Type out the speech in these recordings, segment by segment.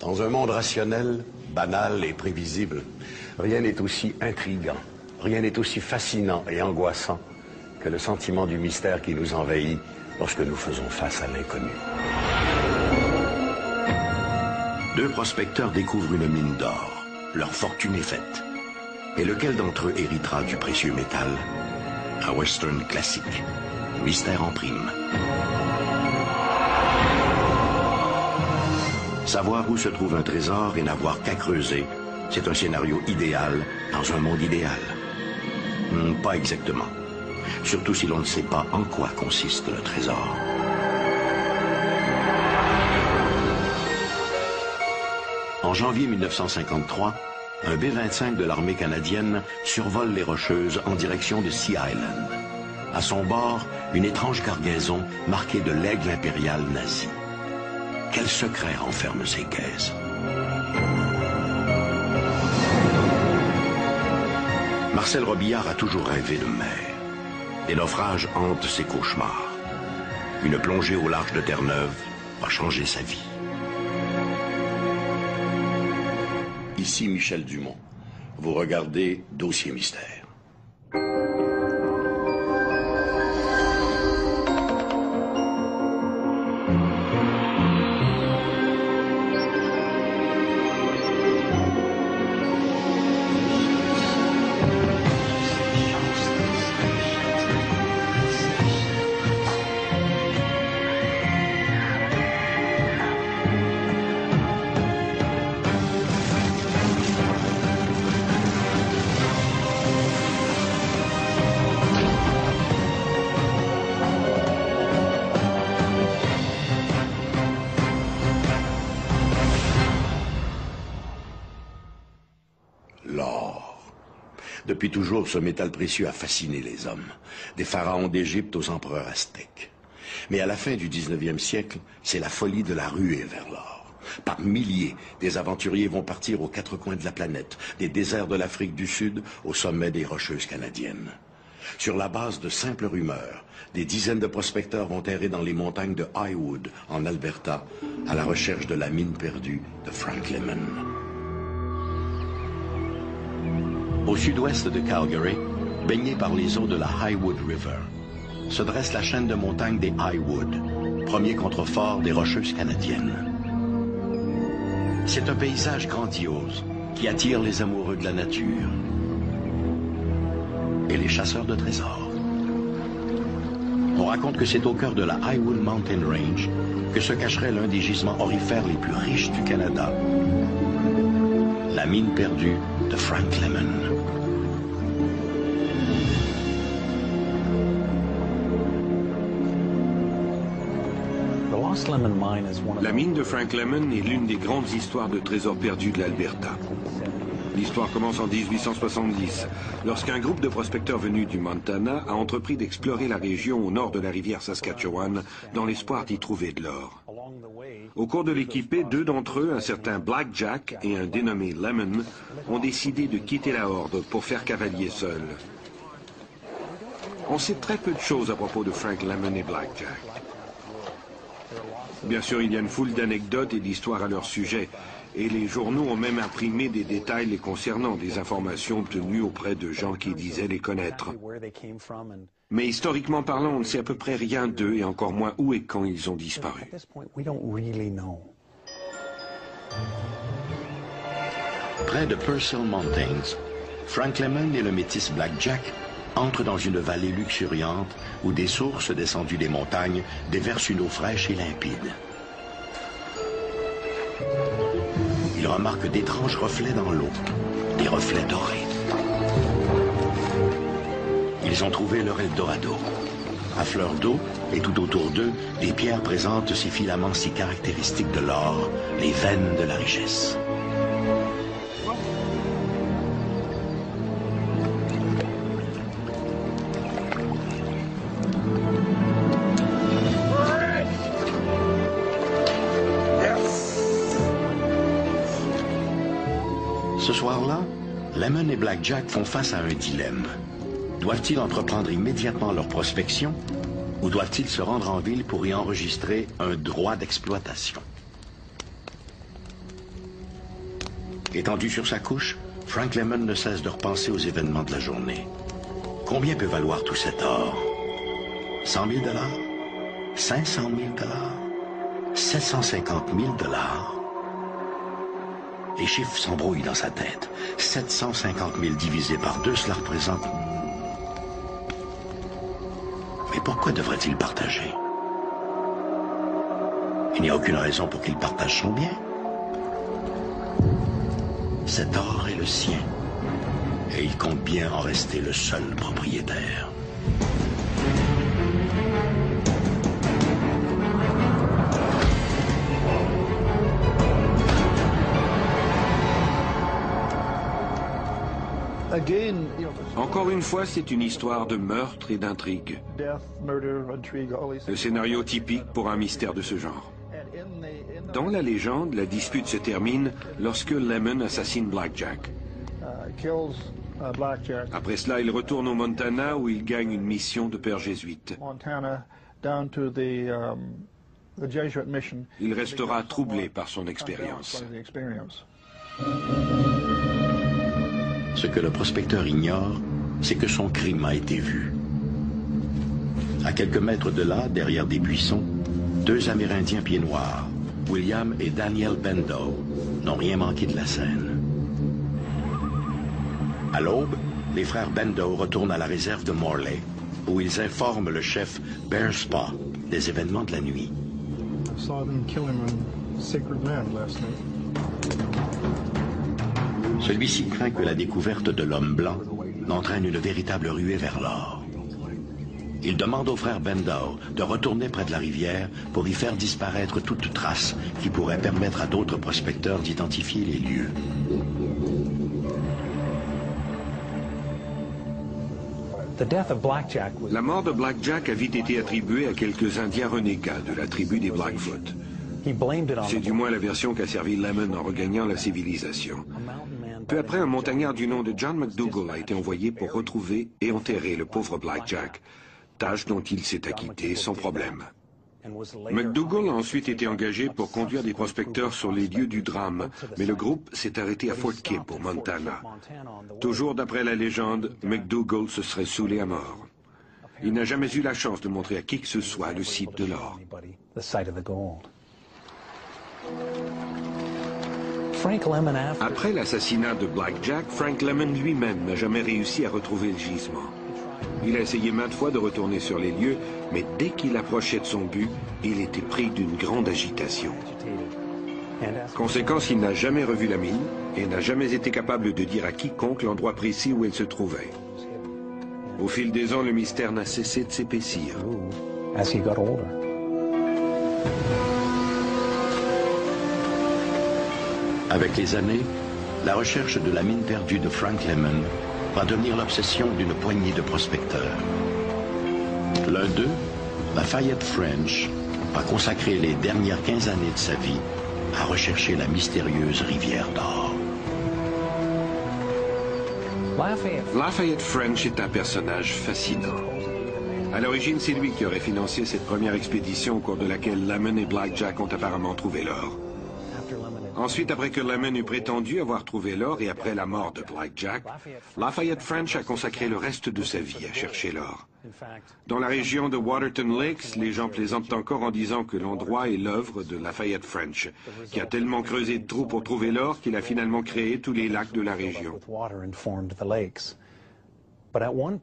Dans un monde rationnel, banal et prévisible, rien n'est aussi intriguant, rien n'est aussi fascinant et angoissant que le sentiment du mystère qui nous envahit lorsque nous faisons face à l'inconnu. Deux prospecteurs découvrent une mine d'or. Leur fortune est faite. Et lequel d'entre eux héritera du précieux métal? Un western classique. Mystère en prime. Savoir où se trouve un trésor et n'avoir qu'à creuser, c'est un scénario idéal dans un monde idéal. Pas exactement. Surtout si l'on ne sait pas en quoi consiste le trésor. En janvier 1953, un B-25 de l'armée canadienne survole les Rocheuses en direction de Sea Island. À son bord, une étrange cargaison marquée de l'aigle impérial nazi. Quel secret renferme ces caisses? Marcel Robillard a toujours rêvé de mer. Des naufrages hantent ses cauchemars. Une plongée au large de Terre-Neuve va changer sa vie. Ici Michel Dumont. Vous regardez Dossier Mystère. Depuis toujours, ce métal précieux a fasciné les hommes, des pharaons d'Égypte aux empereurs aztèques. Mais à la fin du 19e siècle, c'est la folie de la ruée vers l'or. Par milliers, des aventuriers vont partir aux quatre coins de la planète, des déserts de l'Afrique du Sud au sommet des Rocheuses canadiennes. Sur la base de simples rumeurs, des dizaines de prospecteurs vont errer dans les montagnes de Highwood, en Alberta, à la recherche de la mine perdue de Frank Lemon. Au sud-ouest de Calgary, baigné par les eaux de la Highwood River, se dresse la chaîne de montagnes des Highwood, premier contrefort des Rocheuses canadiennes. C'est un paysage grandiose qui attire les amoureux de la nature et les chasseurs de trésors. On raconte que c'est au cœur de la Highwood Mountain Range que se cacherait l'un des gisements aurifères les plus riches du Canada, la mine perdue de Frank Lemon. La mine de Frank Lemon est l'une des grandes histoires de trésors perdus de l'Alberta. L'histoire commence en 1870, lorsqu'un groupe de prospecteurs venus du Montana a entrepris d'explorer la région au nord de la rivière Saskatchewan dans l'espoir d'y trouver de l'or. Au cours de l'équipée, deux d'entre eux, un certain Black Jack et un dénommé Lemon, ont décidé de quitter la horde pour faire cavalier seul. On sait très peu de choses à propos de Frank Lemon et Black Jack. Bien sûr, il y a une foule d'anecdotes et d'histoires à leur sujet, et les journaux ont même imprimé des détails les concernant, des informations obtenues auprès de gens qui disaient les connaître. Mais historiquement parlant, on ne sait à peu près rien d'eux, et encore moins où et quand ils ont disparu. Près de Purcell Mountains, Frank Lemon et le métis Black Jack entrent dans une vallée luxuriante où des sources descendues des montagnes déversent une eau fraîche et limpide. Ils remarquent d'étranges reflets dans l'eau, des reflets dorés. Ils ont trouvé leur Eldorado. À fleur d'eau et tout autour d'eux, des pierres présentent ces filaments si caractéristiques de l'or, les veines de la richesse. Ce soir-là, Lemon et Black Jack font face à un dilemme. Doivent-ils entreprendre immédiatement leur prospection ou doivent-ils se rendre en ville pour y enregistrer un droit d'exploitation? Étendu sur sa couche, Frank Lemon ne cesse de repenser aux événements de la journée. Combien peut valoir tout cet or? 100 000 $? 500 000 $? 750 000 $? Les chiffres s'embrouillent dans sa tête. 750 000 divisé par 2, cela représente... Mais pourquoi devrait-il partager? Il n'y a aucune raison pour qu'il partage son bien. Cet or est le sien. Et il compte bien en rester le seul propriétaire. Encore une fois, c'est une histoire de meurtre et d'intrigue. Le scénario typique pour un mystère de ce genre. Dans la légende, la dispute se termine lorsque Lemon assassine Blackjack. Après cela, il retourne au Montana où il gagne une mission de père jésuite. Il restera troublé par son expérience. Ce que le prospecteur ignore, c'est que son crime a été vu. À quelques mètres de là, derrière des buissons, 2 Amérindiens pieds noirs, William et Daniel Bendow, n'ont rien manqué de la scène. À l'aube, les frères Bendow retournent à la réserve de Morley, où ils informent le chef Bearspaw des événements de la nuit. Celui-ci craint que la découverte de l'homme blanc n'entraîne une véritable ruée vers l'or. Il demande aux frères Bendow de retourner près de la rivière pour y faire disparaître toute trace qui pourrait permettre à d'autres prospecteurs d'identifier les lieux. La mort de Blackjack a vite été attribuée à quelques Indiens renégats de la tribu des Blackfoot. C'est du moins la version qu'a servi Lemon en regagnant la civilisation. Peu après, un montagnard du nom de John McDougall a été envoyé pour retrouver et enterrer le pauvre Blackjack, tâche dont il s'est acquitté sans problème. McDougall a ensuite été engagé pour conduire des prospecteurs sur les lieux du drame, mais le groupe s'est arrêté à Fort Kipp, au Montana. Toujours d'après la légende, McDougall se serait saoulé à mort. Il n'a jamais eu la chance de montrer à qui que ce soit le site de l'or. Après l'assassinat de Blackjack, Frank Lemon lui-même n'a jamais réussi à retrouver le gisement. Il a essayé maintes fois de retourner sur les lieux, mais dès qu'il approchait de son but, il était pris d'une grande agitation. Conséquence, il n'a jamais revu la mine et n'a jamais été capable de dire à quiconque l'endroit précis où elle se trouvait. Au fil des ans, le mystère n'a cessé de s'épaissir. Avec les années, la recherche de la mine perdue de Frank Lemon va devenir l'obsession d'une poignée de prospecteurs. L'un d'eux, Lafayette French, va consacrer les dernières 15 années de sa vie à rechercher la mystérieuse rivière d'or. Lafayette French est un personnage fascinant. À l'origine, c'est lui qui aurait financé cette première expédition au cours de laquelle Lemon et Blackjack ont apparemment trouvé l'or. Ensuite, après que Lemon eut prétendu avoir trouvé l'or et après la mort de Blackjack, Lafayette French a consacré le reste de sa vie à chercher l'or. Dans la région de Waterton Lakes, les gens plaisantent encore en disant que l'endroit est l'œuvre de Lafayette French, qui a tellement creusé de trous pour trouver l'or qu'il a finalement créé tous les lacs de la région.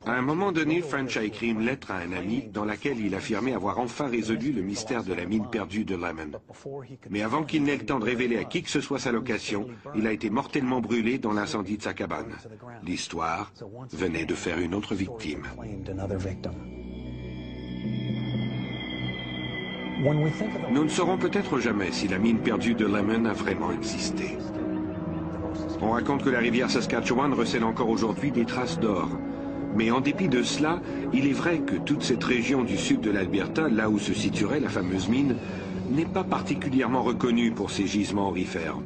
À un moment donné, French a écrit une lettre à un ami dans laquelle il affirmait avoir enfin résolu le mystère de la mine perdue de Lemon. Mais avant qu'il n'ait le temps de révéler à qui que ce soit sa location, il a été mortellement brûlé dans l'incendie de sa cabane. L'histoire venait de faire une autre victime. Nous ne saurons peut-être jamais si la mine perdue de Lemon a vraiment existé. On raconte que la rivière Saskatchewan recèle encore aujourd'hui des traces d'or. Mais en dépit de cela, il est vrai que toute cette région du sud de l'Alberta, là où se situerait la fameuse mine, n'est pas particulièrement reconnue pour ses gisements aurifères.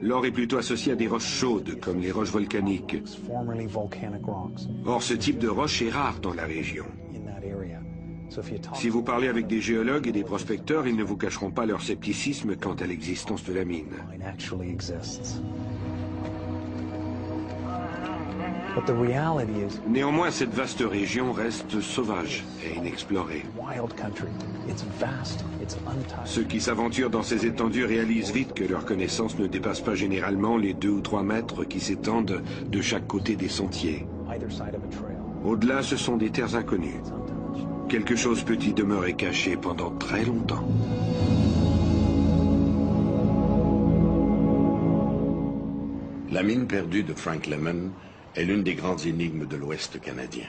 L'or est plutôt associé à des roches chaudes, comme les roches volcaniques. Or, ce type de roche est rare dans la région. Si vous parlez avec des géologues et des prospecteurs, ils ne vous cacheront pas leur scepticisme quant à l'existence de la mine. Néanmoins, cette vaste région reste sauvage et inexplorée. Ceux qui s'aventurent dans ces étendues réalisent vite que leur connaissance ne dépasse pas généralement les 2 ou 3 mètres qui s'étendent de chaque côté des sentiers. Au-delà, ce sont des terres inconnues. Quelque chose peut y demeurer caché pendant très longtemps. La mine perdue de Frank Lemon est l'une des grandes énigmes de l'Ouest canadien.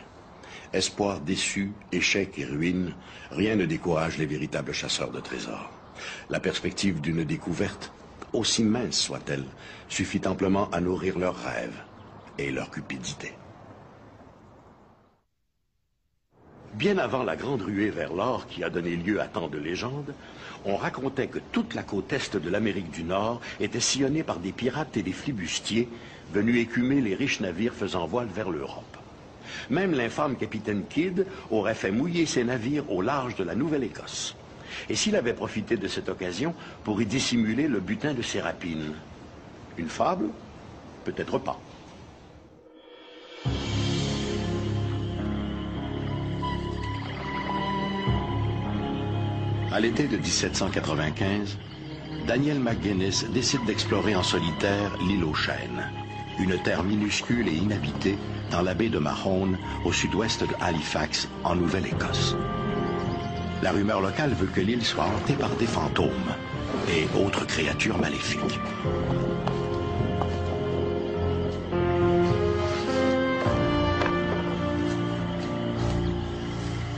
Espoir déçu, échec et ruine, rien ne décourage les véritables chasseurs de trésors. La perspective d'une découverte, aussi mince soit-elle, suffit amplement à nourrir leurs rêves et leur cupidité. Bien avant la grande ruée vers l'or qui a donné lieu à tant de légendes, on racontait que toute la côte est de l'Amérique du Nord était sillonnée par des pirates et des flibustiers venus écumer les riches navires faisant voile vers l'Europe. Même l'infâme capitaine Kidd aurait fait mouiller ses navires au large de la Nouvelle-Écosse. Et s'il avait profité de cette occasion pour y dissimuler le butin de ses rapines? Une fable? Peut-être pas. À l'été de 1795, Daniel McGuinness décide d'explorer en solitaire l'île aux Chênes, une terre minuscule et inhabitée dans la baie de Mahone, au sud-ouest de Halifax, en Nouvelle-Écosse. La rumeur locale veut que l'île soit hantée par des fantômes et autres créatures maléfiques.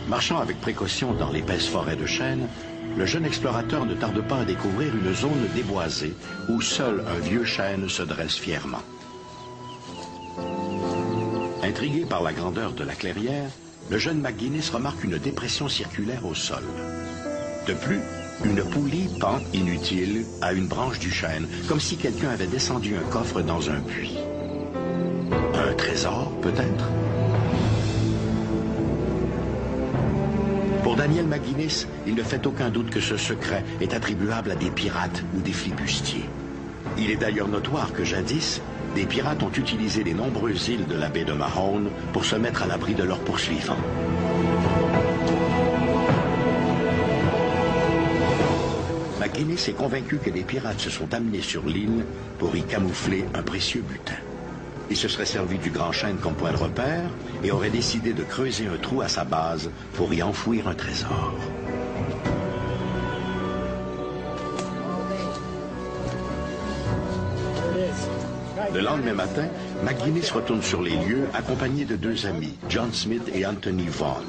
Marchant avec précaution dans l'épaisse forêt de chênes, le jeune explorateur ne tarde pas à découvrir une zone déboisée où seul un vieux chêne se dresse fièrement. Intrigué par la grandeur de la clairière, le jeune McGuinness remarque une dépression circulaire au sol. De plus, une poulie pend inutile à une branche du chêne, comme si quelqu'un avait descendu un coffre dans un puits. Un trésor, peut-être? Pour Daniel McGuinness, il ne fait aucun doute que ce secret est attribuable à des pirates ou des flibustiers. Il est d'ailleurs notoire que jadis, des pirates ont utilisé les nombreuses îles de la baie de Mahone pour se mettre à l'abri de leurs poursuivants. McGuinness est convaincu que les pirates se sont amenés sur l'île pour y camoufler un précieux butin. Il se serait servi du grand chêne comme point de repère et aurait décidé de creuser un trou à sa base pour y enfouir un trésor. Le lendemain matin, McGuinness retourne sur les lieux accompagné de 2 amis, John Smith et Anthony Vaughan.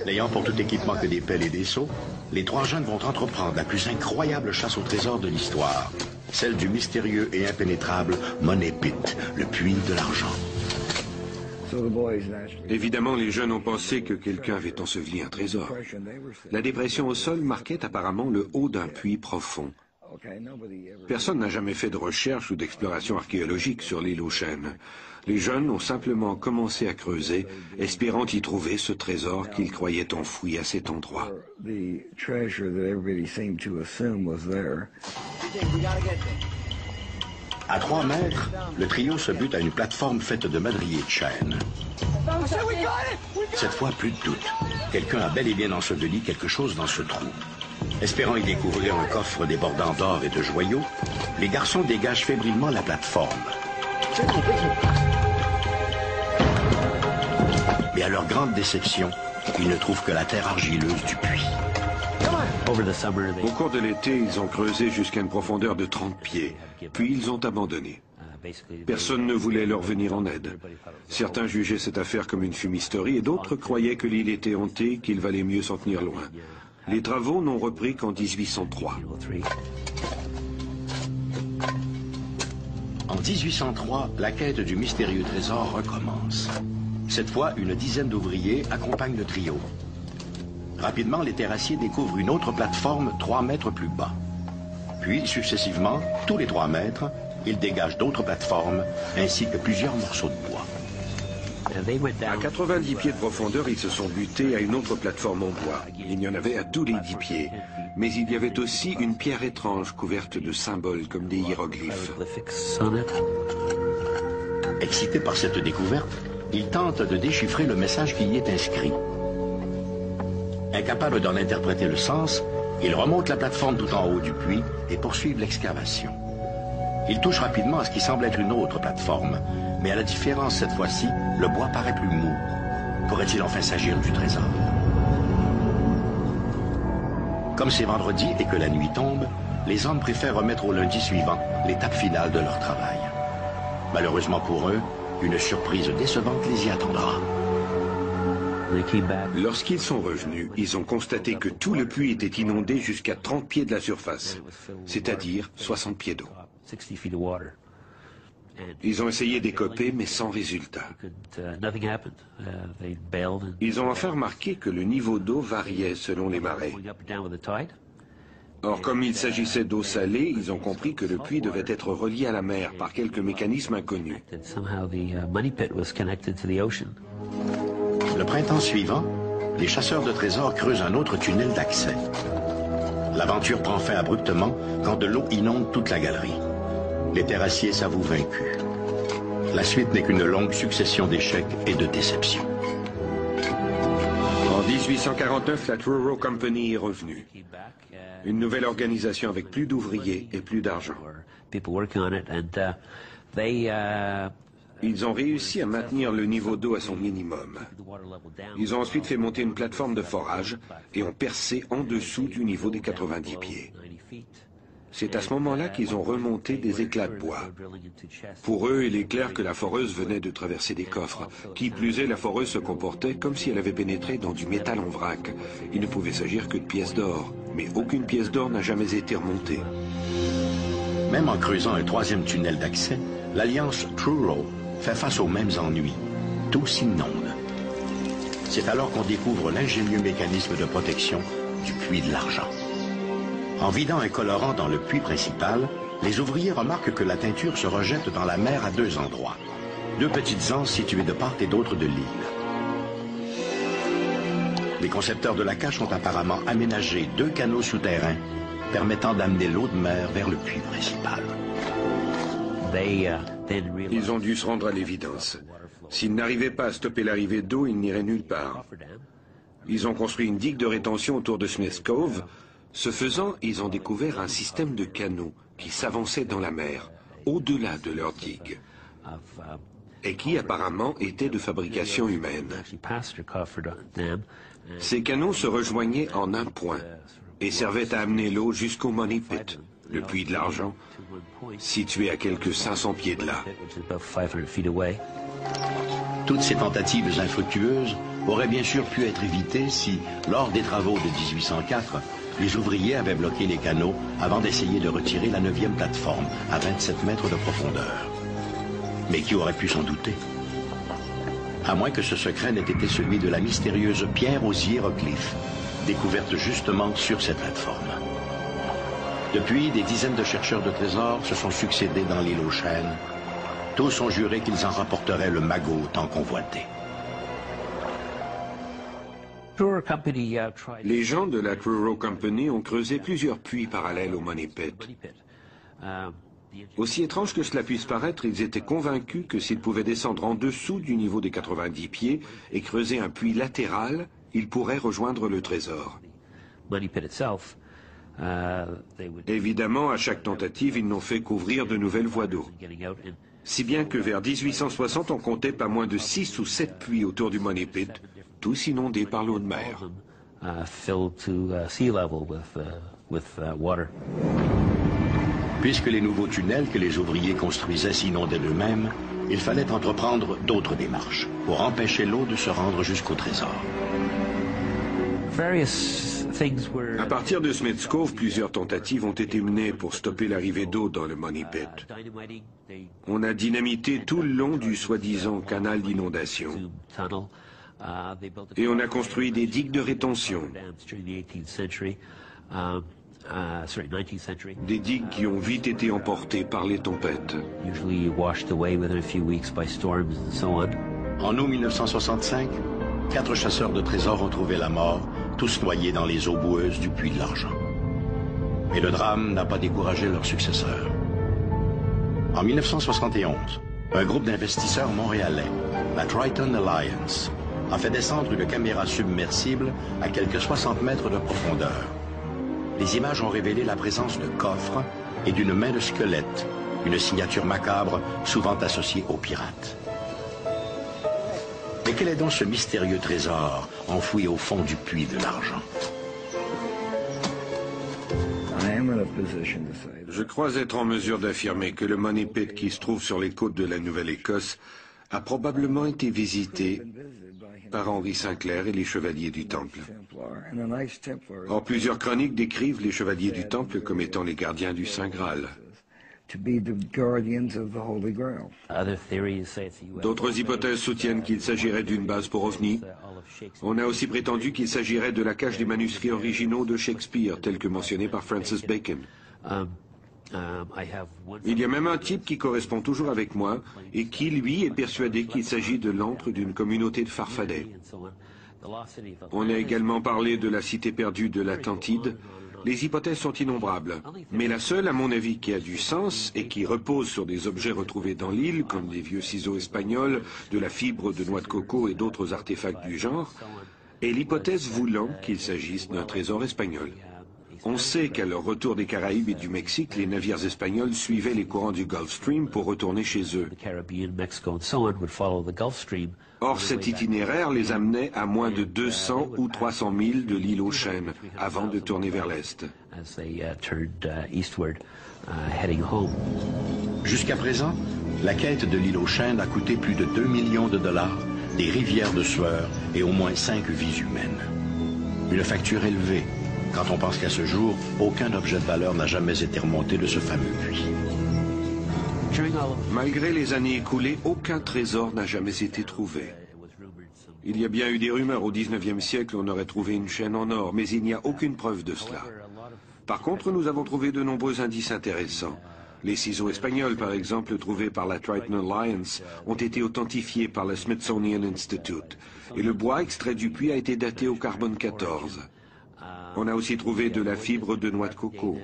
N'ayant pour tout équipement que des pelles et des seaux, les 3 jeunes vont entreprendre la plus incroyable chasse au trésor de l'histoire, celle du mystérieux et impénétrable Money Pit, le puits de l'argent. Évidemment, les jeunes ont pensé que quelqu'un avait enseveli un trésor. La dépression au sol marquait apparemment le haut d'un puits profond. Personne n'a jamais fait de recherche ou d'exploration archéologique sur l'île aux Chênes. Les jeunes ont simplement commencé à creuser, espérant y trouver ce trésor qu'ils croyaient enfoui à cet endroit. À 3 mètres, le trio se bute à une plateforme faite de madriers de chêne. Cette fois, plus de doute. Quelqu'un a bel et bien enseveli quelque chose dans ce trou. Espérant y découvrir un coffre débordant d'or et de joyaux, les garçons dégagent fébrilement la plateforme. Mais à leur grande déception, ils ne trouvent que la terre argileuse du puits. Au cours de l'été, ils ont creusé jusqu'à une profondeur de 30 pieds, puis ils ont abandonné. Personne ne voulait leur venir en aide. Certains jugeaient cette affaire comme une fumisterie et d'autres croyaient que l'île était hantée, qu'il valait mieux s'en tenir loin. Les travaux n'ont repris qu'en 1803. En 1803, la quête du mystérieux trésor recommence. Cette fois, une dizaine d'ouvriers accompagnent le trio. Rapidement, les terrassiers découvrent une autre plateforme 3 mètres plus bas. Puis, successivement, tous les 3 mètres, ils dégagent d'autres plateformes, ainsi que plusieurs morceaux de bois. À 90 pieds de profondeur, ils se sont butés à une autre plateforme en bois. Il y en avait à tous les 10 pieds. Mais il y avait aussi une pierre étrange couverte de symboles comme des hiéroglyphes. Excité par cette découverte, il tente de déchiffrer le message qui y est inscrit. Incapable d'en interpréter le sens, il remonte la plateforme tout en haut du puits et poursuit l'excavation. Il touche rapidement à ce qui semble être une autre plateforme, mais à la différence cette fois-ci, le bois paraît plus mou. Pourrait-il enfin s'agir du trésor? Comme c'est vendredi et que la nuit tombe, les hommes préfèrent remettre au lundi suivant l'étape finale de leur travail. Malheureusement pour eux, une surprise décevante les y attendra. Lorsqu'ils sont revenus, ils ont constaté que tout le puits était inondé jusqu'à 30 pieds de la surface, c'est-à-dire 60 pieds d'eau. Ils ont essayé d'écoper, mais sans résultat. Ils ont enfin remarqué que le niveau d'eau variait selon les marées. Or, comme il s'agissait d'eau salée, ils ont compris que le puits devait être relié à la mer par quelques mécanismes inconnus. Le printemps suivant, les chasseurs de trésors creusent un autre tunnel d'accès. L'aventure prend fin abruptement quand de l'eau inonde toute la galerie. Les terrassiers s'avouent vaincus. La suite n'est qu'une longue succession d'échecs et de déceptions. En 1849, la Truro Company est revenue. Une nouvelle organisation avec plus d'ouvriers et plus d'argent. Ils ont réussi à maintenir le niveau d'eau à son minimum. Ils ont ensuite fait monter une plateforme de forage et ont percé en dessous du niveau des 90 pieds. C'est à ce moment-là qu'ils ont remonté des éclats de bois. Pour eux, il est clair que la foreuse venait de traverser des coffres. Qui plus est, la foreuse se comportait comme si elle avait pénétré dans du métal en vrac. Il ne pouvait s'agir que de pièces d'or, mais aucune pièce d'or n'a jamais été remontée. Même en creusant un troisième tunnel d'accès, l'Alliance Truro fait face aux mêmes ennuis. Tout s'inonde. C'est alors qu'on découvre l'ingénieux mécanisme de protection du puits de l'argent. En vidant un colorant dans le puits principal, les ouvriers remarquent que la teinture se rejette dans la mer à deux endroits. Deux petites anses situées de part et d'autre de l'île. Les concepteurs de la cache ont apparemment aménagé deux canaux souterrains permettant d'amener l'eau de mer vers le puits principal. Ils ont dû se rendre à l'évidence. S'ils n'arrivaient pas à stopper l'arrivée d'eau, ils n'iraient nulle part. Ils ont construit une digue de rétention autour de Smith Cove. Ce faisant, ils ont découvert un système de canaux qui s'avançait dans la mer, au-delà de leur digue, et qui apparemment était de fabrication humaine. Ces canaux se rejoignaient en un point et servaient à amener l'eau jusqu'au Money Pit, le puits de l'argent, situé à quelques 500 pieds de là. Toutes ces tentatives infructueuses auraient bien sûr pu être évitées si, lors des travaux de 1804, les ouvriers avaient bloqué les canaux avant d'essayer de retirer la 9e plateforme à 27 mètres de profondeur. Mais qui aurait pu s'en douter? À moins que ce secret n'ait été celui de la mystérieuse pierre aux hiéroglyphes, découverte justement sur cette plateforme. Depuis, des dizaines de chercheurs de trésors se sont succédés dans l'île aux chênes. Tous ont juré qu'ils en rapporteraient le magot tant convoité. Les gens de la Truro Company ont creusé plusieurs puits parallèles au Money Pit. Aussi étrange que cela puisse paraître, ils étaient convaincus que s'ils pouvaient descendre en dessous du niveau des 90 pieds et creuser un puits latéral, ils pourraient rejoindre le trésor. Évidemment, à chaque tentative, ils n'ont fait qu'ouvrir de nouvelles voies d'eau. Si bien que vers 1860, on comptait pas moins de 6 ou 7 puits autour du Money Pit, tous inondés par l'eau de mer. Puisque les nouveaux tunnels que les ouvriers construisaient s'inondaient d'eux-mêmes, il fallait entreprendre d'autres démarches pour empêcher l'eau de se rendre jusqu'au trésor. À partir de Smith's Cove, plusieurs tentatives ont été menées pour stopper l'arrivée d'eau dans le Money Pit. On a dynamité tout le long du soi-disant canal d'inondation. Et on a construit des digues de rétention. Des digues qui ont vite été emportées par les tempêtes. En août 1965, 4 chasseurs de trésors ont trouvé la mort, tous noyés dans les eaux boueuses du puits de l'argent. Mais le drame n'a pas découragé leurs successeurs. En 1971, un groupe d'investisseurs montréalais, la Triton Alliance, a fait descendre une caméra submersible à quelques 60 mètres de profondeur. Les images ont révélé la présence de coffres et d'une main de squelette, une signature macabre souvent associée aux pirates. Mais quel est donc ce mystérieux trésor enfoui au fond du puits de l'argent? Je crois être en mesure d'affirmer que le Money Pit qui se trouve sur les côtes de la Nouvelle-Écosse a probablement été visité par Henri Sinclair et les Chevaliers du Temple. Or, plusieurs chroniques décrivent les Chevaliers du Temple comme étant les gardiens du Saint Graal. D'autres hypothèses soutiennent qu'il s'agirait d'une base pour ovnis. On a aussi prétendu qu'il s'agirait de la cache des manuscrits originaux de Shakespeare, tels que mentionnés par Francis Bacon. Il y a même un type qui correspond toujours avec moi et qui, lui, est persuadé qu'il s'agit de l'antre d'une communauté de Farfadets. On a également parlé de la cité perdue de l'Atlantide. Les hypothèses sont innombrables, mais la seule, à mon avis, qui a du sens et qui repose sur des objets retrouvés dans l'île, comme des vieux ciseaux espagnols, de la fibre de noix de coco et d'autres artefacts du genre, est l'hypothèse voulant qu'il s'agisse d'un trésor espagnol. On sait qu'à leur retour des Caraïbes et du Mexique, les navires espagnols suivaient les courants du Gulf Stream pour retourner chez eux. Or, cet itinéraire les amenait à moins de 200 ou 300 milles de l'île aux Chênes, avant de tourner vers l'Est. Jusqu'à présent, la quête de l'île aux Chênes a coûté plus de 2 millions de dollars, des rivières de sueur et au moins 5 vies humaines. Une facture élevée, quand on pense qu'à ce jour, aucun objet de valeur n'a jamais été remonté de ce fameux puits. Malgré les années écoulées, aucun trésor n'a jamais été trouvé. Il y a bien eu des rumeurs au XIXe siècle on aurait trouvé une chaîne en or, mais il n'y a aucune preuve de cela. Par contre, nous avons trouvé de nombreux indices intéressants. Les ciseaux espagnols, par exemple, trouvés par la Triton Alliance, ont été authentifiés par le Smithsonian Institute, et le bois extrait du puits a été daté au carbone 14. On a aussi trouvé de la fibre de noix de coco.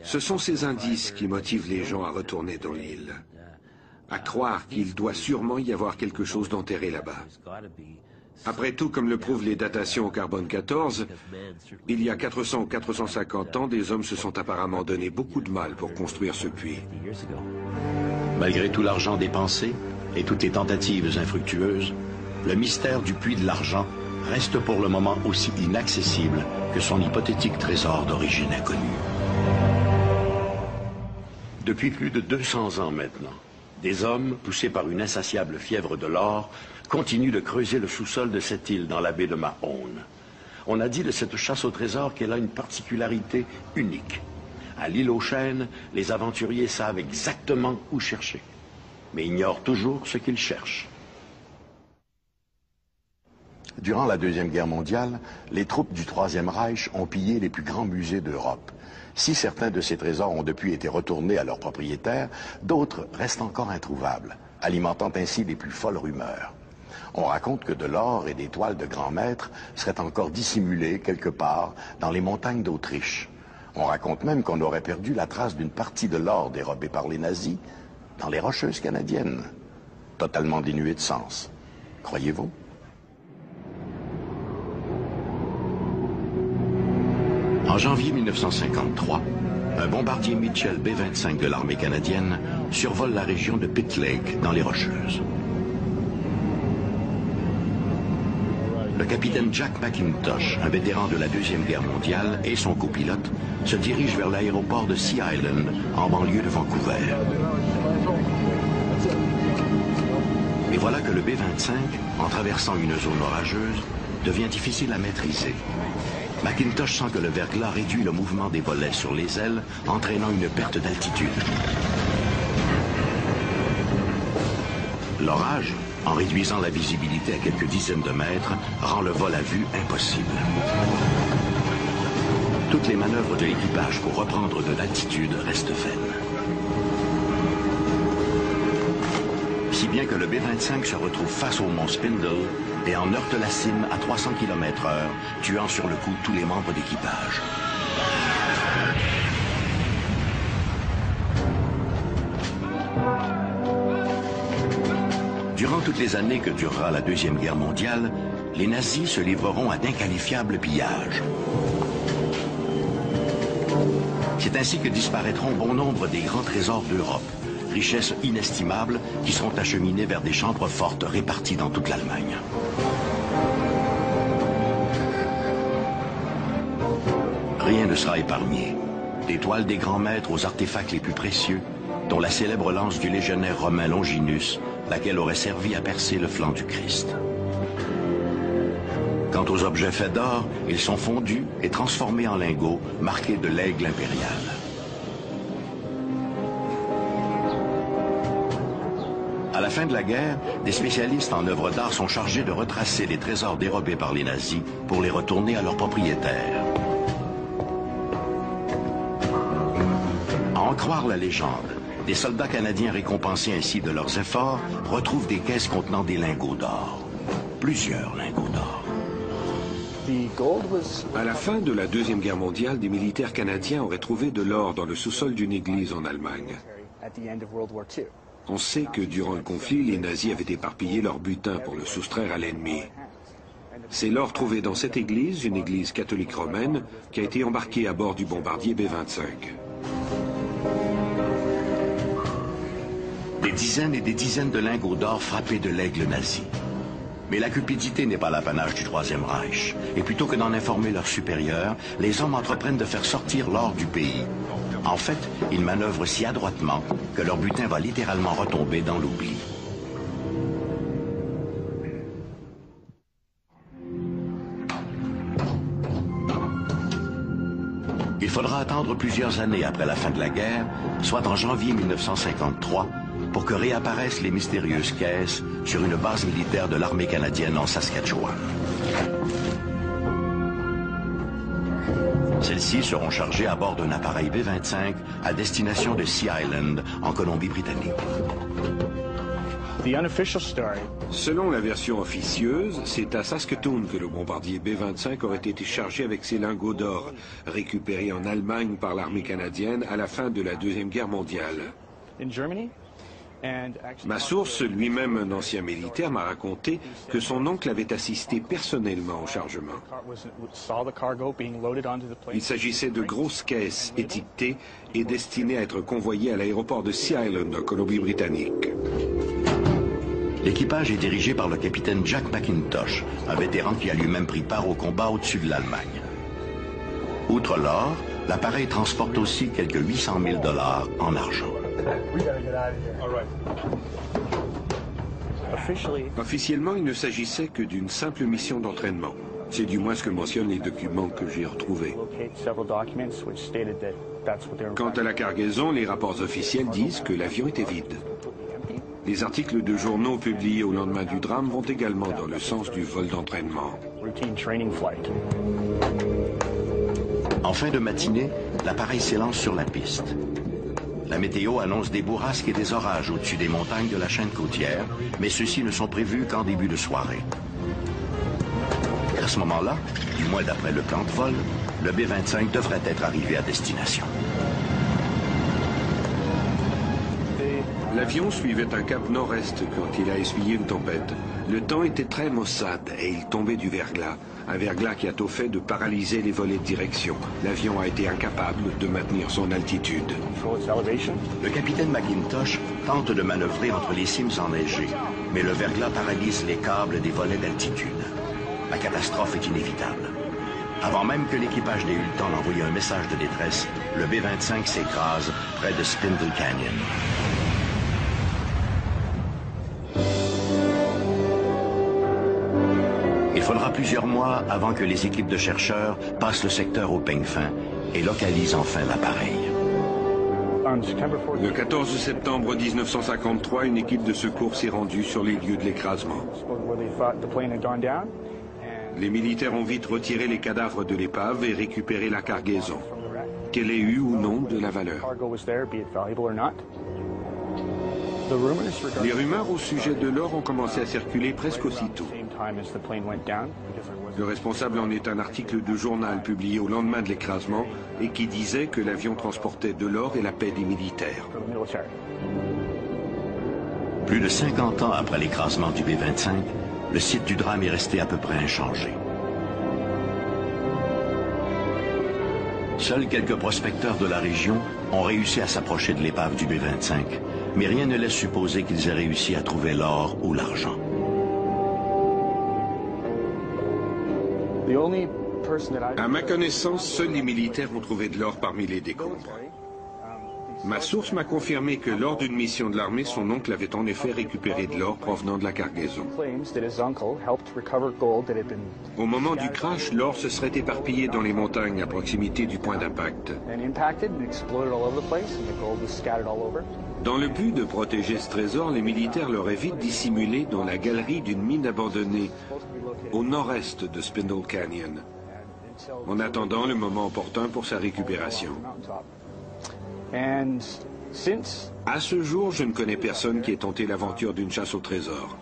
Ce sont ces indices qui motivent les gens à retourner dans l'île, à croire qu'il doit sûrement y avoir quelque chose d'enterré là-bas. Après tout, comme le prouvent les datations au carbone 14, il y a 400 ou 450 ans, des hommes se sont apparemment donné beaucoup de mal pour construire ce puits. Malgré tout l'argent dépensé et toutes les tentatives infructueuses, le mystère du puits de l'argent reste pour le moment aussi inaccessible que son hypothétique trésor d'origine inconnue. Depuis plus de 200 ans maintenant, des hommes, poussés par une insatiable fièvre de l'or, continuent de creuser le sous-sol de cette île dans la baie de Mahone. On a dit de cette chasse au trésor qu'elle a une particularité unique. À l'île aux Chênes, les aventuriers savent exactement où chercher, mais ignorent toujours ce qu'ils cherchent. Durant la Deuxième Guerre mondiale, les troupes du Troisième Reich ont pillé les plus grands musées d'Europe. Si certains de ces trésors ont depuis été retournés à leurs propriétaires, d'autres restent encore introuvables, alimentant ainsi les plus folles rumeurs. On raconte que de l'or et des toiles de grands maîtres seraient encore dissimulés quelque part dans les montagnes d'Autriche. On raconte même qu'on aurait perdu la trace d'une partie de l'or dérobé par les nazis dans les Rocheuses canadiennes. Totalement dénué de sens. Croyez-vous? En janvier 1953, un bombardier Mitchell B-25 de l'armée canadienne survole la région de Pitt Lake, dans les Rocheuses. Le capitaine Jack McIntosh, un vétéran de la Deuxième Guerre mondiale, et son copilote se dirigent vers l'aéroport de Sea Island, en banlieue de Vancouver. Et voilà que le B-25, en traversant une zone orageuse, devient difficile à maîtriser. McIntosh sent que le verglas réduit le mouvement des volets sur les ailes, entraînant une perte d'altitude. L'orage, en réduisant la visibilité à quelques dizaines de mètres, rend le vol à vue impossible. Toutes les manœuvres de l'équipage pour reprendre de l'altitude restent vaines. Si bien bien que le B-25 se retrouve face au mont Spindle et en heurte la cime à 300 km/h, tuant sur le coup tous les membres d'équipage. Durant toutes les années que durera la Deuxième Guerre mondiale, les nazis se livreront à d'inqualifiables pillages. C'est ainsi que disparaîtront bon nombre des grands trésors d'Europe, richesses inestimables qui seront acheminées vers des chambres fortes réparties dans toute l'Allemagne. Rien ne sera épargné. Des toiles des grands maîtres aux artefacts les plus précieux, dont la célèbre lance du légionnaire romain Longinus, laquelle aurait servi à percer le flanc du Christ. Quant aux objets faits d'or, ils sont fondus et transformés en lingots marqués de l'aigle impérial. À la fin de la guerre, des spécialistes en œuvres d'art sont chargés de retracer les trésors dérobés par les nazis pour les retourner à leurs propriétaires. À en croire la légende, des soldats canadiens récompensés ainsi de leurs efforts retrouvent des caisses contenant des lingots d'or. Plusieurs lingots d'or. À la fin de la Deuxième Guerre mondiale, des militaires canadiens auraient trouvé de l'or dans le sous-sol d'une église en Allemagne. On sait que durant le conflit, les nazis avaient éparpillé leur butin pour le soustraire à l'ennemi. C'est l'or trouvé dans cette église, une église catholique romaine, qui a été embarqué à bord du bombardier B-25. Des dizaines et des dizaines de lingots d'or frappés de l'aigle nazi. Mais la cupidité n'est pas l'apanage du Troisième Reich. Et plutôt que d'en informer leurs supérieurs, les hommes entreprennent de faire sortir l'or du pays. En fait, ils manœuvrent si adroitement que leur butin va littéralement retomber dans l'oubli. Il faudra attendre plusieurs années après la fin de la guerre, soit en janvier 1953, pour que réapparaissent les mystérieuses caisses sur une base militaire de l'armée canadienne en Saskatchewan. Celles-ci seront chargées à bord d'un appareil B-25 à destination de Sea Island, en Colombie-Britannique. Selon la version officieuse, c'est à Saskatoon que le bombardier B-25 aurait été chargé avec ses lingots d'or, récupérés en Allemagne par l'armée canadienne à la fin de la Deuxième Guerre mondiale. Ma source, lui-même un ancien militaire, m'a raconté que son oncle avait assisté personnellement au chargement. Il s'agissait de grosses caisses étiquetées et destinées à être convoyées à l'aéroport de Sea Island, en Colombie-Britannique. L'équipage est dirigé par le capitaine Jack McIntosh, un vétéran qui a lui-même pris part au combat au-dessus de l'Allemagne. Outre l'or, l'appareil transporte aussi quelques 800 000 $ en argent. Officiellement, il ne s'agissait que d'une simple mission d'entraînement. C'est du moins ce que mentionnent les documents que j'ai retrouvés. Quant à la cargaison, les rapports officiels disent que l'avion était vide. Les articles de journaux publiés au lendemain du drame vont également dans le sens du vol d'entraînement. En fin de matinée, l'appareil s'élance sur la piste. La météo annonce des bourrasques et des orages au-dessus des montagnes de la chaîne côtière, mais ceux-ci ne sont prévus qu'en début de soirée. À ce moment-là, du moins d'après le plan de vol, le B-25 devrait être arrivé à destination. L'avion suivait un cap nord-est quand il a essuyé une tempête. Le temps était très maussade et il tombait du verglas. Un verglas qui a au fait de paralyser les volets de direction. L'avion a été incapable de maintenir son altitude. Le capitaine McIntosh tente de manœuvrer entre les cimes enneigées, mais le verglas paralyse les câbles des volets d'altitude. La catastrophe est inévitable. Avant même que l'équipage n'ait eu le temps d'envoyer un message de détresse, le B-25 s'écrase près de Spindle Canyon. Il faudra plusieurs mois avant que les équipes de chercheurs passent le secteur au peigne fin et localisent enfin l'appareil. Le 14 septembre 1953, une équipe de secours s'est rendue sur les lieux de l'écrasement. Les militaires ont vite retiré les cadavres de l'épave et récupéré la cargaison, qu'elle ait eu ou non de la valeur. Les rumeurs au sujet de l'or ont commencé à circuler presque aussitôt. Le responsable en est un article de journal publié au lendemain de l'écrasement et qui disait que l'avion transportait de l'or et la paix des militaires. Plus de 50 ans après l'écrasement du B-25, le site du drame est resté à peu près inchangé. Seuls quelques prospecteurs de la région ont réussi à s'approcher de l'épave du B-25, mais rien ne laisse supposer qu'ils aient réussi à trouver l'or ou l'argent. À ma connaissance, seuls les militaires ont trouvé de l'or parmi les décombres. Ma source m'a confirmé que lors d'une mission de l'armée, son oncle avait en effet récupéré de l'or provenant de la cargaison. Au moment du crash, l'or se serait éparpillé dans les montagnes à proximité du point d'impact. Dans le but de protéger ce trésor, les militaires l'auraient vite dissimulé dans la galerie d'une mine abandonnée au nord-est de Spindle Canyon, en attendant le moment opportun pour sa récupération. À ce jour, je ne connais personne qui ait tenté l'aventure d'une chasse au trésor.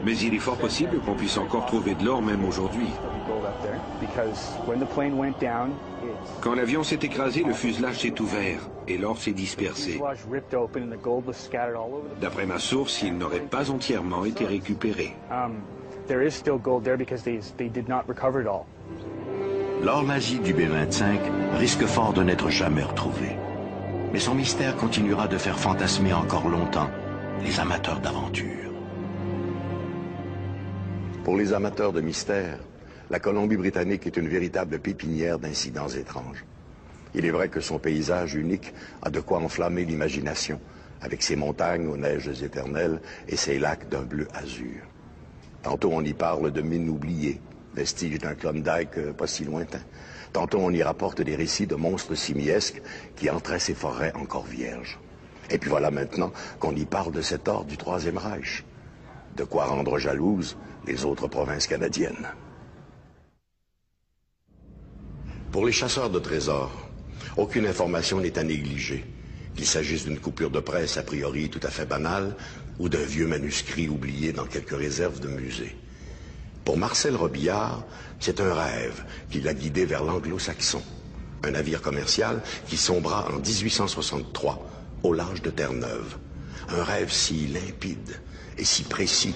Mais il est fort possible qu'on puisse encore trouver de l'or même aujourd'hui. Quand l'avion s'est écrasé, le fuselage s'est ouvert et l'or s'est dispersé. D'après ma source, il n'aurait pas entièrement été récupéré. L'or nazi du B-25 risque fort de n'être jamais retrouvé. Mais son mystère continuera de faire fantasmer encore longtemps les amateurs d'aventure. Pour les amateurs de mystère, la Colombie-Britannique est une véritable pépinière d'incidents étranges. Il est vrai que son paysage unique a de quoi enflammer l'imagination, avec ses montagnes aux neiges éternelles et ses lacs d'un bleu azur. Tantôt on y parle de mines oubliées, vestiges d'un Klondike pas si lointain. Tantôt on y rapporte des récits de monstres simiesques qui entraient ces forêts encore vierges. Et puis voilà maintenant qu'on y parle de cet or du Troisième Reich. De quoi rendre jalouses les autres provinces canadiennes. Pour les chasseurs de trésors, aucune information n'est à négliger, qu'il s'agisse d'une coupure de presse a priori tout à fait banale ou d'un vieux manuscrit oublié dans quelques réserves de musée. Pour Marcel Robillard, c'est un rêve qui l'a guidé vers l'Anglo-Saxon, un navire commercial qui sombra en 1863 au large de Terre-Neuve. Un rêve si limpide et si précis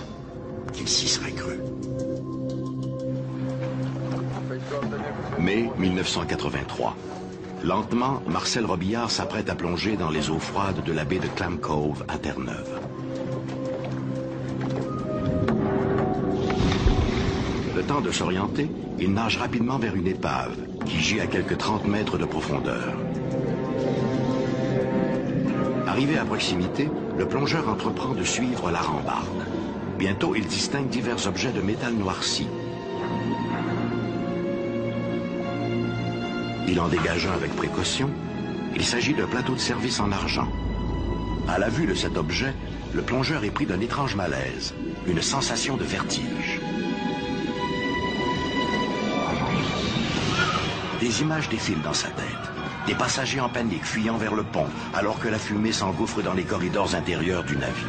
qu'il s'y serait cru. Mai 1983. Lentement, Marcel Robillard s'apprête à plonger dans les eaux froides de la baie de Clam Cove à Terre-Neuve. Le temps de s'orienter, il nage rapidement vers une épave qui gît à quelques 30 mètres de profondeur. Arrivé à proximité, le plongeur entreprend de suivre la rambarde. Bientôt, il distingue divers objets de métal noirci. Il en dégage un avec précaution. Il s'agit d'un plateau de service en argent. À la vue de cet objet, le plongeur est pris d'un étrange malaise, une sensation de vertige. Des images défilent dans sa tête. Des passagers en panique fuyant vers le pont, alors que la fumée s'engouffre dans les corridors intérieurs du navire.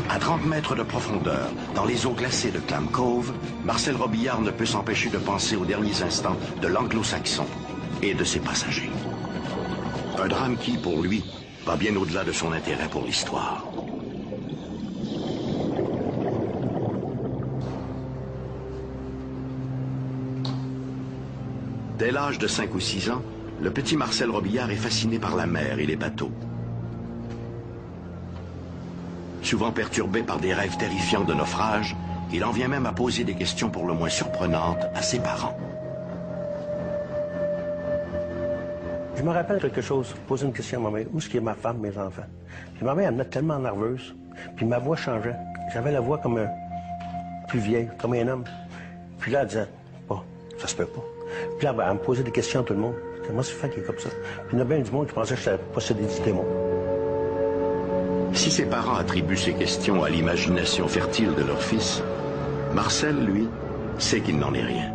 À 30 mètres de profondeur, dans les eaux glacées de Clam Cove, Marcel Robillard ne peut s'empêcher de penser aux derniers instants de l'Anglo-Saxon et de ses passagers. Un drame qui, pour lui, va bien au-delà de son intérêt pour l'histoire. Dès l'âge de 5 ou 6 ans, le petit Marcel Robillard est fasciné par la mer et les bateaux. Souvent perturbé par des rêves terrifiants de naufrage, il en vient même à poser des questions pour le moins surprenantes à ses parents. Je me rappelle quelque chose, poser une question à ma mère, où est-ce qu'il y a ma femme, mes enfants? Puis ma mère, elle me mettait tellement nerveuse, puis ma voix changeait. J'avais la voix comme un plus vieille, comme un homme. Puis là, elle disait, bon, ça se peut pas. Puis là, elle me posait des questions à tout le monde. Comment ça fait qu'il est comme ça? Puis il y en a bien du monde qui pensait que je savais posséder du démon. Si ses parents attribuent ces questions à l'imagination fertile de leur fils, Marcel, lui, sait qu'il n'en est rien.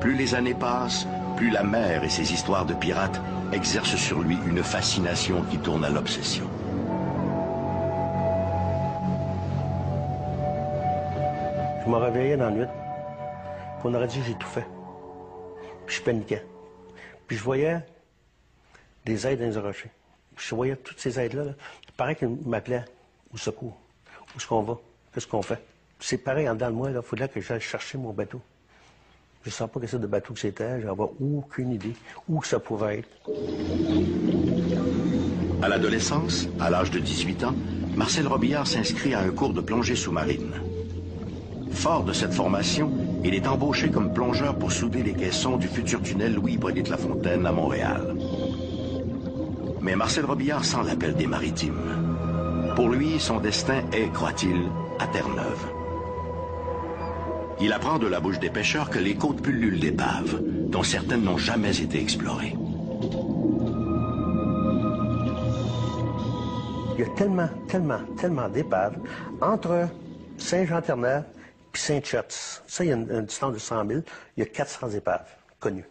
Plus les années passent, plus la mer et ses histoires de pirates exercent sur lui une fascination qui tourne à l'obsession. Je me réveillais dans la nuit, puis on aurait dit que j'ai tout fait. Puis je paniquais. Puis je voyais des aides dans les rochers. Puis je voyais toutes ces aides-là. C'est pareil qu'ils m'appelaient au secours. Où est-ce qu'on va? Qu'est-ce qu'on fait? C'est pareil en dedans de moi, il faudrait que j'aille chercher mon bateau. Je ne sais pas quel sorte de bateau que c'était, j'en avais aucune idée où ça pouvait être. À l'adolescence, à l'âge de 18 ans, Marcel Robillard s'inscrit à un cours de plongée sous-marine. Fort de cette formation, il est embauché comme plongeur pour souder les caissons du futur tunnel Louis-Hippolyte Lafontaine à Montréal. Mais Marcel Robillard sent l'appel des maritimes. Pour lui, son destin est, croit-il, à Terre-Neuve. Il apprend de la bouche des pêcheurs que les côtes pullulent d'épaves, dont certaines n'ont jamais été explorées. Il y a tellement d'épaves entre Saint-Jean-Terre-Neuve et Saint-Chotts. Ça, il y a une distance de 100 000. Il y a 400 épaves connues.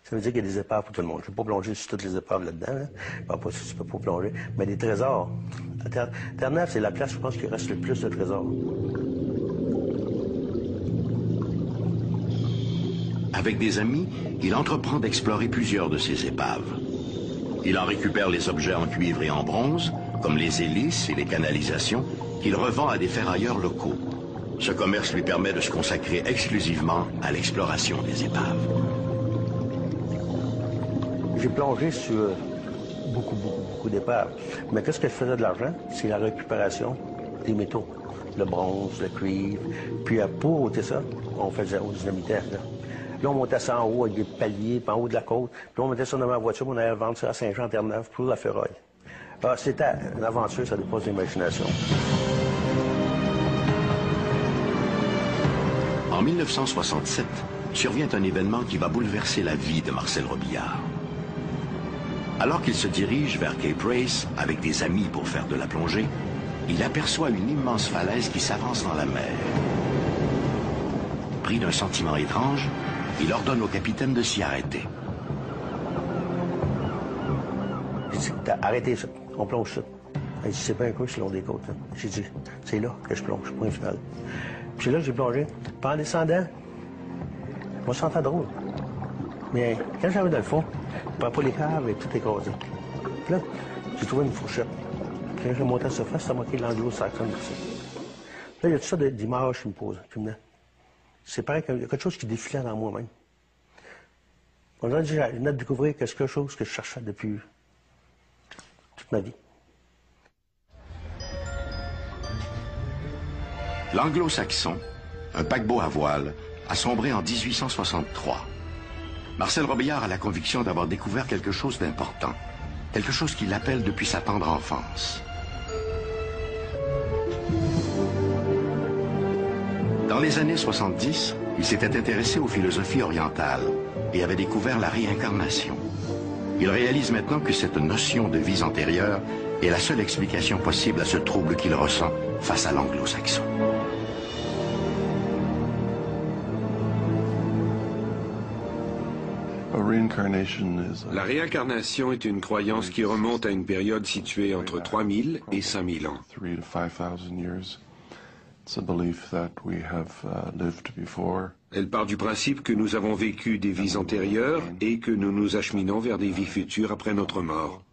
Ça veut dire qu'il y a des épaves pour tout le monde. Je ne vais pas plonger sur toutes les épaves là-dedans. Là. Pas si tu peux pas plonger. Mais des trésors. Terre-Neuve, c'est la place, je pense, qui reste le plus de trésors. Avec des amis, il entreprend d'explorer plusieurs de ces épaves. Il en récupère les objets en cuivre et en bronze, comme les hélices et les canalisations, qu'il revend à des ferrailleurs locaux. Ce commerce lui permet de se consacrer exclusivement à l'exploration des épaves. J'ai plongé sur beaucoup d'épaves. Mais qu'est-ce que je faisais de l'argent? C'est la récupération des métaux. Le bronze, le cuivre. Puis pour ôter ça, on faisait au dynamitaire. Là, on montait ça en haut avec des paliers, puis en haut de la côte. Puis on mettait ça dans ma voiture, on allait vendre ça à Saint-Jean-Terre-Neuve pour la ferraille. Alors, c'était une aventure, ça dépasse l'imagination. En 1967, survient un événement qui va bouleverser la vie de Marcel Robillard. Alors qu'il se dirige vers Cape Race avec des amis pour faire de la plongée, il aperçoit une immense falaise qui s'avance dans la mer. Pris d'un sentiment étrange, il ordonne au capitaine de s'y arrêter. J'ai dit, arrêtez ça, on plonge ça. Il dit, c'est pas un coup, c'est le long des côtes. Hein. J'ai dit, c'est là que je plonge, point final. Puis c'est là que j'ai plongé. Puis en descendant, je me sentais drôle. Mais quand j'arrive dans le fond, je prends pas les caves et tout écrasé. Puis là, j'ai trouvé une fourchette. Puis quand j'ai monté à la surface, ça marqué l'anglo-saxon ici. Là, il y a tout ça d'images qui me posent, qui me... C'est pareil qu'il y a quelque chose qui défilait dans moi-même. Aujourd'hui, je venais de découvrir quelque chose que je cherchais depuis toute ma vie. L'Anglo-Saxon, un paquebot à voile, a sombré en 1863. Marcel Robillard a la conviction d'avoir découvert quelque chose d'important, quelque chose qui l'appelle depuis sa tendre enfance. Dans les années 70, il s'était intéressé aux philosophies orientales et avait découvert la réincarnation. Il réalise maintenant que cette notion de vie antérieure est la seule explication possible à ce trouble qu'il ressent face à l'anglo-saxon. La réincarnation est une croyance qui remonte à une période située entre 3000 et 5000 ans. Elle part du principe que nous avons vécu des vies antérieures et que nous nous acheminons vers des vies futures après notre mort.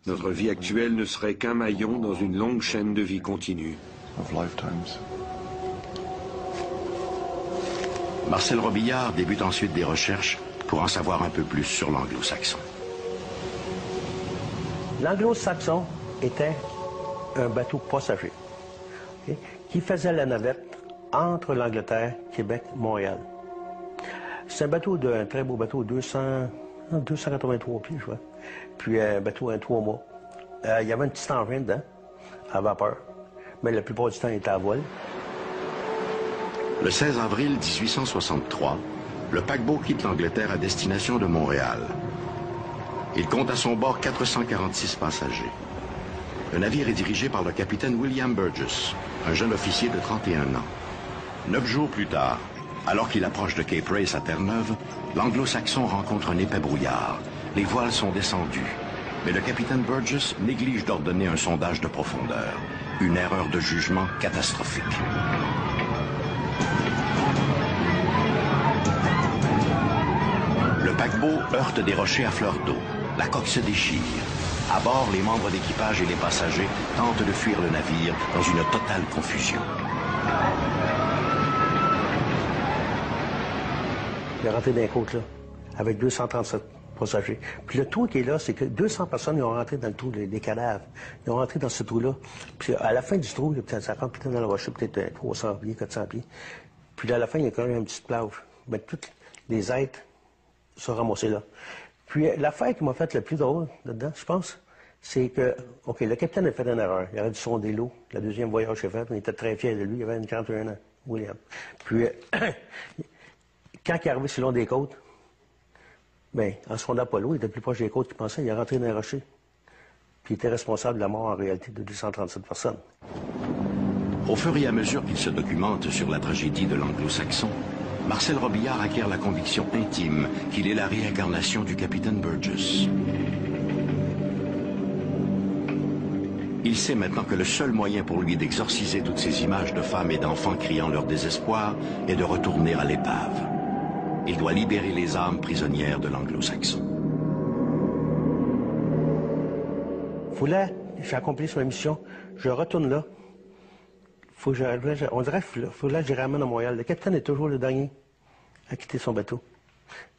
Notre vie actuelle ne serait qu'un maillon dans une longue chaîne de vie continue. Marcel Robillard débute ensuite des recherches pour en savoir un peu plus sur l'anglo-saxon. L'anglo-saxon était un bateau passager qui faisait la navette entre l'Angleterre, Québec, Montréal. C'est un très beau bateau, 283 pieds, je vois. Puis un bateau en 3 mois. Il y avait un petit engin dedans, à vapeur, mais la plupart du temps, il était à voile. Le 16 avril 1863, le paquebot quitte l'Angleterre à destination de Montréal. Il compte à son bord 446 passagers. Le navire est dirigé par le capitaine William Burgess, un jeune officier de 31 ans. 9 jours plus tard, alors qu'il approche de Cape Race à Terre-Neuve, l'Anglo-Saxon rencontre un épais brouillard. Les voiles sont descendues. Mais le capitaine Burgess néglige d'ordonner un sondage de profondeur. Une erreur de jugement catastrophique. Le paquebot heurte des rochers à fleur d'eau. La coque se déchire. À bord, les membres d'équipage et les passagers tentent de fuir le navire dans une totale confusion. Il est rentré dans les côtes, là, avec 237 passagers. Puis le trou qui est là, c'est que 200 personnes ils ont rentré dans le trou, les cadavres. Ils ont rentré dans ce trou-là. Puis à la fin du trou, ça rentre peut-être dans le rocher, peut-être 300 pieds, 400 pieds. Puis à la fin, il y a quand même une petite plage. Mais tous les êtres sont ramassés là. Puis l'affaire qui m'a fait le plus drôle là-dedans, je pense, c'est que, OK, le capitaine a fait une erreur. Il aurait dû sonder l'eau. Le deuxième voyage qu'il a fait, on était très fiers de lui. Il avait 41 ans, William. Puis, quand il est arrivé sur le long des côtes, bien, en sondant pas l'eau, il était plus proche des côtes qu'il pensait. Il est rentré dans les rochers. Puis il était responsable de la mort, en réalité, de 237 personnes. Au fur et à mesure qu'il se documente sur la tragédie de l'Anglo-Saxon, Marcel Robillard acquiert la conviction intime qu'il est la réincarnation du capitaine Burgess. Il sait maintenant que le seul moyen pour lui d'exorciser toutes ces images de femmes et d'enfants criant leur désespoir est de retourner à l'épave. Il doit libérer les âmes prisonnières de l'Anglo-Saxon. J'ai accompli ma mission, je retourne là. On dirait qu'il faut que je ramène à Montréal. Le capitaine est toujours le dernier à quitter son bateau.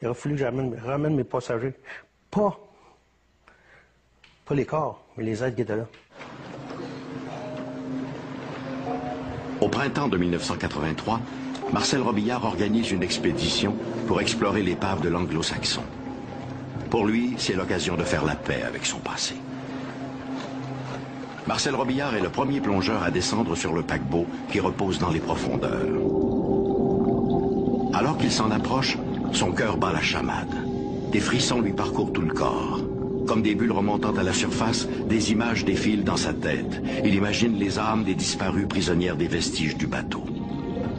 Il aurait fallu que je ramène mes passagers. Pas les corps, mais les êtres qui étaient là. Au printemps de 1983, Marcel Robillard organise une expédition pour explorer l'épave de l'Anglo-Saxon. Pour lui, c'est l'occasion de faire la paix avec son passé. Marcel Robillard est le premier plongeur à descendre sur le paquebot qui repose dans les profondeurs. Alors qu'il s'en approche, son cœur bat la chamade. Des frissons lui parcourent tout le corps. Comme des bulles remontant à la surface, des images défilent dans sa tête. Il imagine les âmes des disparues prisonnières des vestiges du bateau.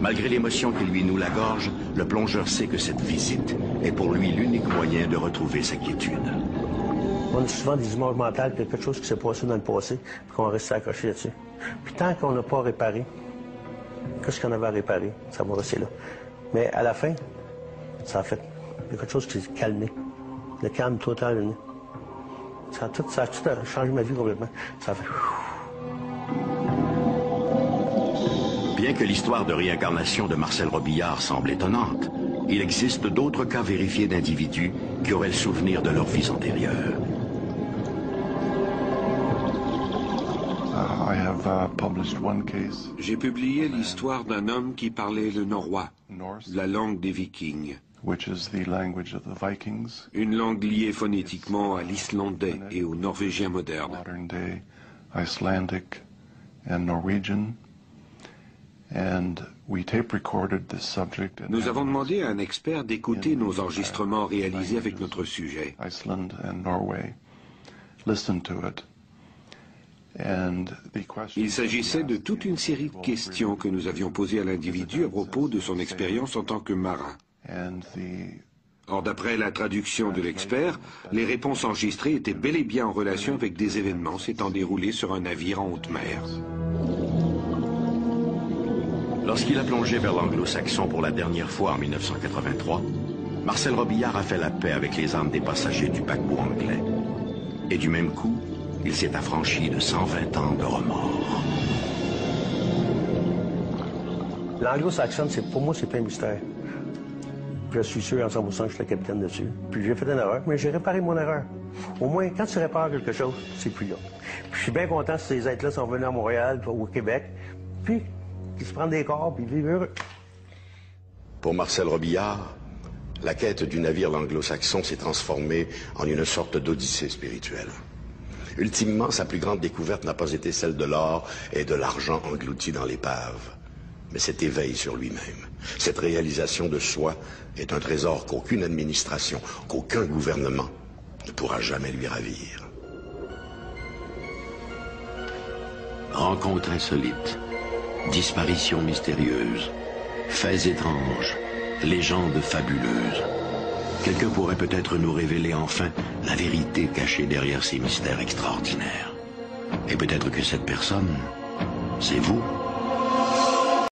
Malgré l'émotion qui lui noue la gorge, le plongeur sait que cette visite est pour lui l'unique moyen de retrouver sa quiétude. On a souvent des images mentales, quelque chose qui s'est passé dans le passé, puis qu'on reste accroché là-dessus. Puis tant qu'on n'a pas réparé, qu'est-ce qu'on avait à réparer, ça va rester là. Mais à la fin, ça a fait quelque chose qui s'est calmé. Le calme total est venu. Ça a tout changé ma vie complètement. Ça a fait... Bien que l'histoire de réincarnation de Marcel Robillard semble étonnante, il existe d'autres cas vérifiés d'individus qui auraient le souvenir de leur vie antérieure. J'ai publié l'histoire d'un homme qui parlait le norrois, la langue des Vikings. Une langue liée phonétiquement à l'islandais et au norvégien moderne. Nous avons demandé à un expert d'écouter nos enregistrements réalisés avec notre sujet. Il s'agissait de toute une série de questions que nous avions posées à l'individu à propos de son expérience en tant que marin. Or, d'après la traduction de l'expert, les réponses enregistrées étaient bel et bien en relation avec des événements s'étant déroulés sur un navire en haute mer. Lorsqu'il a plongé vers l'Anglo-Saxon pour la dernière fois en 1983, Marcel Robillard a fait la paix avec les âmes des passagers du paquebot anglais. Et du même coup, il s'est affranchi de 120 ans de remords. L'Anglo-Saxon, pour moi, c'est pas un mystère. Je suis sûr en 100% que je suis le capitaine dessus. Puis j'ai fait une erreur, mais j'ai réparé mon erreur. Au moins, quand tu répares quelque chose, c'est plus là. Puis je suis bien content si ces êtres-là sont venus à Montréal ou au Québec, puis qu'ils se prennent des corps, puis vivent heureux. Pour Marcel Robillard, la quête du navire l'Anglo-Saxon s'est transformée en une sorte d'odyssée spirituelle. Ultimement, sa plus grande découverte n'a pas été celle de l'or et de l'argent engloutis dans l'épave, mais cet éveil sur lui-même. Cette réalisation de soi est un trésor qu'aucune administration, qu'aucun gouvernement ne pourra jamais lui ravir. Rencontre insolite, disparition mystérieuse, Faits étranges, légendes fabuleuses. Quelqu'un pourrait peut-être nous révéler enfin la vérité cachée derrière ces mystères extraordinaires. Et peut-être que cette personne, c'est vous.